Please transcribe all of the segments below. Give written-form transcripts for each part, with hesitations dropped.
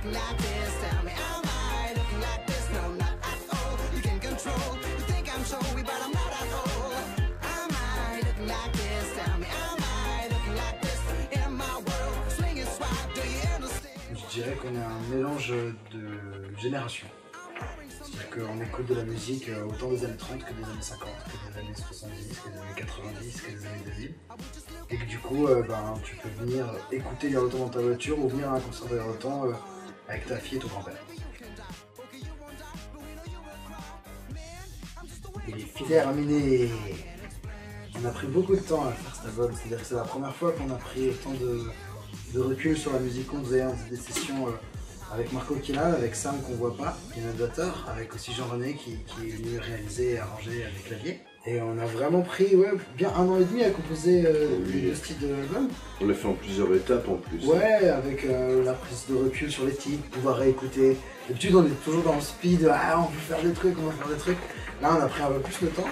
Je dirais qu'on est un mélange de générations. C'est-à-dire qu'on écoute de la musique autant des années 30 que des années 50, que des années 70, que des années 90, que des années 2000. Et que du coup, tu peux venir écouter Garoton dans ta voiture ou venir à un concert de Garoton avec ta fille et ton grand-père. Il est terminé. On a pris beaucoup de temps à faire cet album, c'est-à-dire que c'est la première fois qu'on a pris autant de recul sur la musique qu'on faisait. On faisait des sessions avec Marco Killa, avec Sam qu'on voit pas, qui est notre batteur, avec aussi Jean-René qui est venu réaliser et arranger avec clavier. Et on a vraiment pris bien 1 an et demi à composer les 2 styles de l'album. On l'a fait en plusieurs étapes en plus. Ouais, avec la prise de recul sur les titres, pouvoir réécouter. D'habitude on est toujours dans le speed, on veut faire des trucs, on va faire des trucs. Là on a pris un peu plus le temps.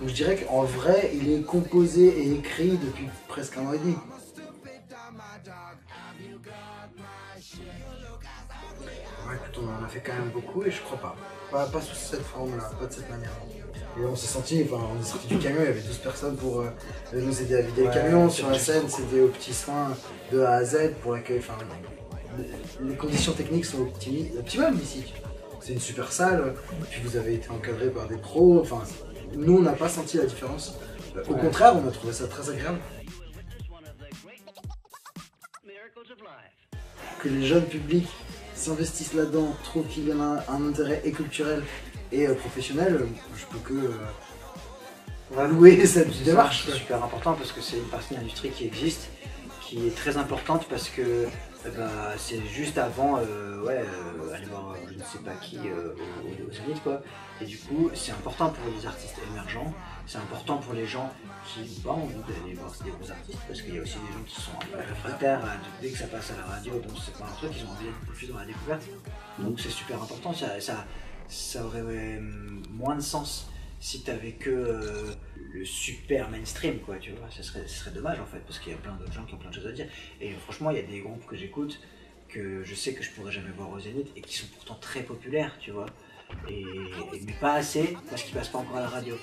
Donc je dirais qu'en vrai il est composé et écrit depuis presque 1 an et demi. Ouais, écoute, on en a fait quand même beaucoup et je crois pas sous cette forme-là, pas de cette manière. Et on s'est senti, on est sorti du camion, il y avait 12 personnes pour nous aider à vider le camion. Sur la scène, c'était aux petits soins de A à Z pour l'accueil. Les conditions techniques sont optimales ici. C'est une super salle, puis vous avez été encadré par des pros. Nous, on n'a pas senti la différence. Au contraire, on a trouvé ça très agréable. Que les jeunes publics s'investissent là-dedans, trouvent qu'il y en a un intérêt et culturel et professionnel, je peux que louer cette démarche. C'est super important parce que c'est une partie de l'industrie qui existe, qui est très importante parce que c'est juste avant aller voir je ne sais pas qui aux Zénith quoi. Et du coup c'est important pour les artistes émergents, c'est important pour les gens qui n'ont pas envie d'aller voir des gros artistes parce qu'il y a aussi des gens qui sont un peu réfractaires dès que ça passe à la radio, donc c'est pas un truc, ils ont envie d'être plus dans la découverte. Donc c'est super important, ça aurait moins de sens si tu avais que le super mainstream quoi, tu vois, ce serait dommage en fait parce qu'il y a plein d'autres gens qui ont plein de choses à dire et franchement il y a des groupes que j'écoute que je sais que je pourrais jamais voir au Zénith et qui sont pourtant très populaires, tu vois, mais pas assez parce qu'ils passent pas encore à la radio.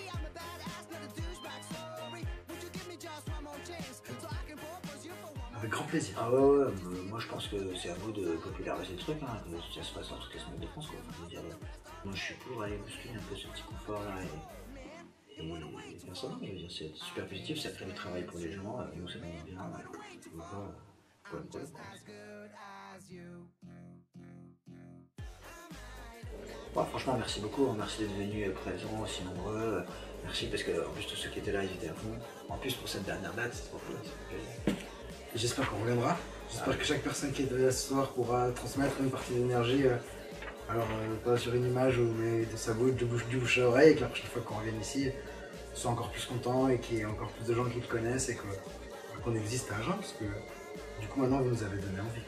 Avec grand plaisir. Ah ouais, moi je pense que c'est à vous de populariser le truc, ça se passe dans toutes les semaines de France quoi. Moi je suis pour aller bousculer un peu ce petit confort là et personne, c'est super positif, ça crée du travail pour les gens, nous ça nous met bien, franchement merci beaucoup, merci d'être venus présents, aussi nombreux, merci parce que en plus tous ceux qui étaient là ils étaient à fond, en plus pour cette dernière date c'est trop cool. J'espère qu'on reviendra, j'espère que chaque personne qui est là ce soir pourra transmettre une partie d'énergie. Alors, pas sur une image mais de sa bouche, du bouche à oreille, et que la prochaine fois qu'on revienne ici, on soit encore plus content et qu'il y ait encore plus de gens qui te connaissent et qu'on existe à Agen, parce que du coup maintenant vous nous avez donné envie.